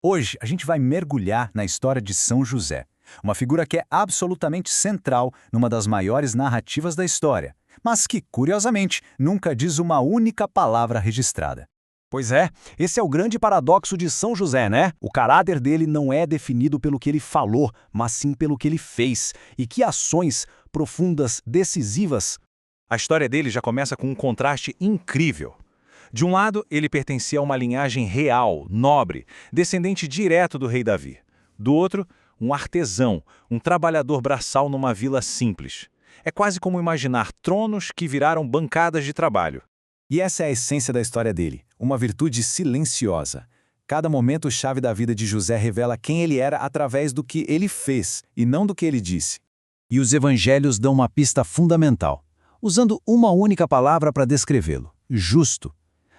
Hoje, a gente vai mergulhar na história de São José, uma figura que é absolutamente central numa das maiores narrativas da história, mas que, curiosamente, nunca diz uma única palavra registrada. Pois é, esse é o grande paradoxo de São José, né? O caráter dele não é definido pelo que ele falou, mas sim pelo que ele fez. E que ações profundas, decisivas. A história dele já começa com um contraste incrível. De um lado, ele pertencia a uma linhagem real, nobre, descendente direto do rei Davi. Do outro, um artesão, um trabalhador braçal numa vila simples. É quase como imaginar tronos que viraram bancadas de trabalho. E essa é a essência da história dele, uma virtude silenciosa. Cada momento-chave da vida de José revela quem ele era através do que ele fez e não do que ele disse. E os evangelhos dão uma pista fundamental, usando uma única palavra para descrevê-lo: justo.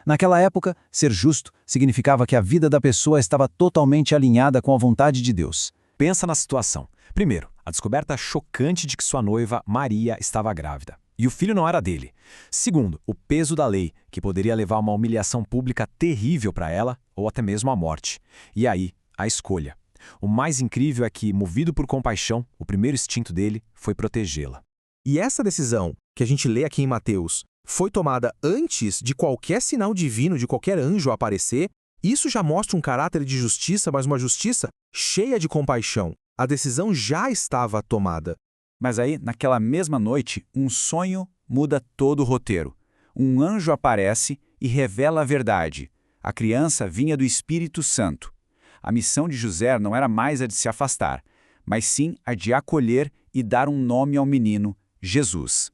Naquela época, ser justo significava que a vida da pessoa estava totalmente alinhada com a vontade de Deus. Pensa na situação. Primeiro, a descoberta chocante de que sua noiva, Maria, estava grávida. E o filho não era dele. Segundo, o peso da lei, que poderia levar a uma humilhação pública terrível para ela, ou até mesmo a morte. E aí, a escolha. O mais incrível é que, movido por compaixão, o primeiro instinto dele foi protegê-la. E essa decisão, que a gente lê aqui em Mateus, foi tomada antes de qualquer sinal divino, de qualquer anjo aparecer. Isso já mostra um caráter de justiça, mas uma justiça cheia de compaixão. A decisão já estava tomada. Mas aí, naquela mesma noite, um sonho muda todo o roteiro. Um anjo aparece e revela a verdade. A criança vinha do Espírito Santo. A missão de José não era mais a de se afastar, mas sim a de acolher e dar um nome ao menino, Jesus.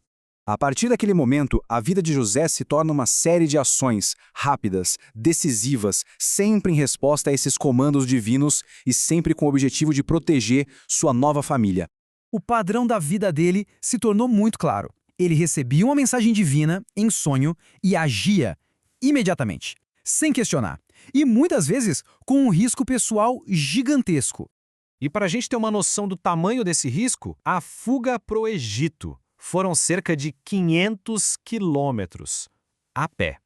A partir daquele momento, a vida de José se torna uma série de ações rápidas, decisivas, sempre em resposta a esses comandos divinos e sempre com o objetivo de proteger sua nova família. O padrão da vida dele se tornou muito claro. Ele recebia uma mensagem divina em sonho e agia imediatamente, sem questionar, e muitas vezes com um risco pessoal gigantesco. E para a gente ter uma noção do tamanho desse risco, a fuga para o Egito foram cerca de 500 quilômetros a pé,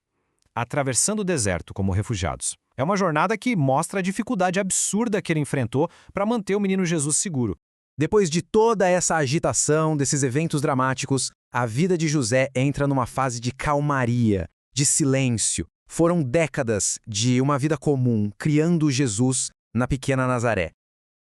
atravessando o deserto como refugiados. É uma jornada que mostra a dificuldade absurda que ele enfrentou para manter o menino Jesus seguro. Depois de toda essa agitação, desses eventos dramáticos, a vida de José entra numa fase de calmaria, de silêncio. Foram décadas de uma vida comum, criando Jesus na pequena Nazaré.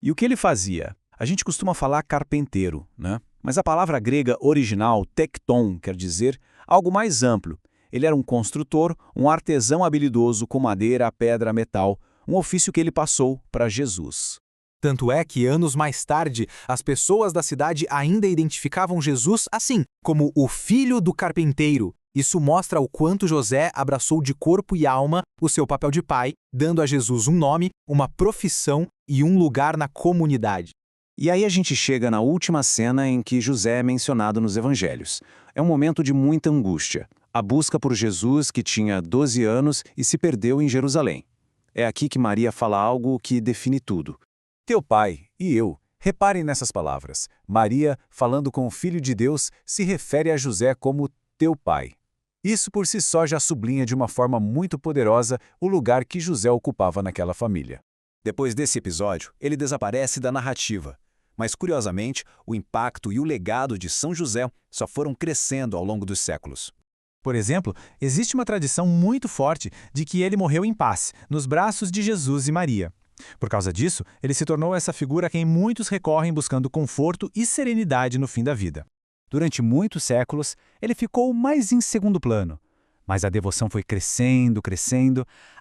E o que ele fazia? A gente costuma falar carpinteiro, né? Mas a palavra grega original, tekton, quer dizer algo mais amplo. Ele era um construtor, um artesão habilidoso com madeira, pedra, metal, um ofício que ele passou para Jesus. Tanto é que, anos mais tarde, as pessoas da cidade ainda identificavam Jesus assim, como o filho do carpinteiro. Isso mostra o quanto José abraçou de corpo e alma o seu papel de pai, dando a Jesus um nome, uma profissão e um lugar na comunidade. E aí a gente chega na última cena em que José é mencionado nos evangelhos. É um momento de muita angústia. A busca por Jesus, que tinha 12 anos e se perdeu em Jerusalém. É aqui que Maria fala algo que define tudo. Teu pai e eu. Reparem nessas palavras. Maria, falando com o Filho de Deus, se refere a José como teu pai. Isso por si só já sublinha de uma forma muito poderosa o lugar que José ocupava naquela família. Depois desse episódio, ele desaparece da narrativa. Mas, curiosamente, o impacto e o legado de São José só foram crescendo ao longo dos séculos. Por exemplo, existe uma tradição muito forte de que ele morreu em paz, nos braços de Jesus e Maria. Por causa disso, ele se tornou essa figura a quem muitos recorrem buscando conforto e serenidade no fim da vida. Durante muitos séculos, ele ficou mais em segundo plano. Mas a devoção foi crescendo,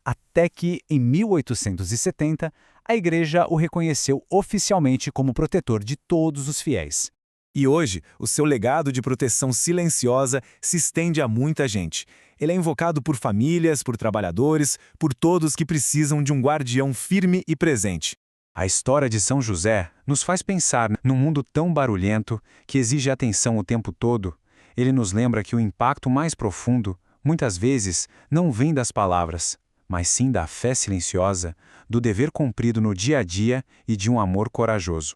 até que, em 1870, a Igreja o reconheceu oficialmente como protetor de todos os fiéis. E hoje, o seu legado de proteção silenciosa se estende a muita gente. Ele é invocado por famílias, por trabalhadores, por todos que precisam de um guardião firme e presente. A história de São José nos faz pensar num mundo tão barulhento que exige atenção o tempo todo. Ele nos lembra que o impacto mais profundo, muitas vezes, não vem das palavras, mas sim da fé silenciosa, do dever cumprido no dia a dia e de um amor corajoso.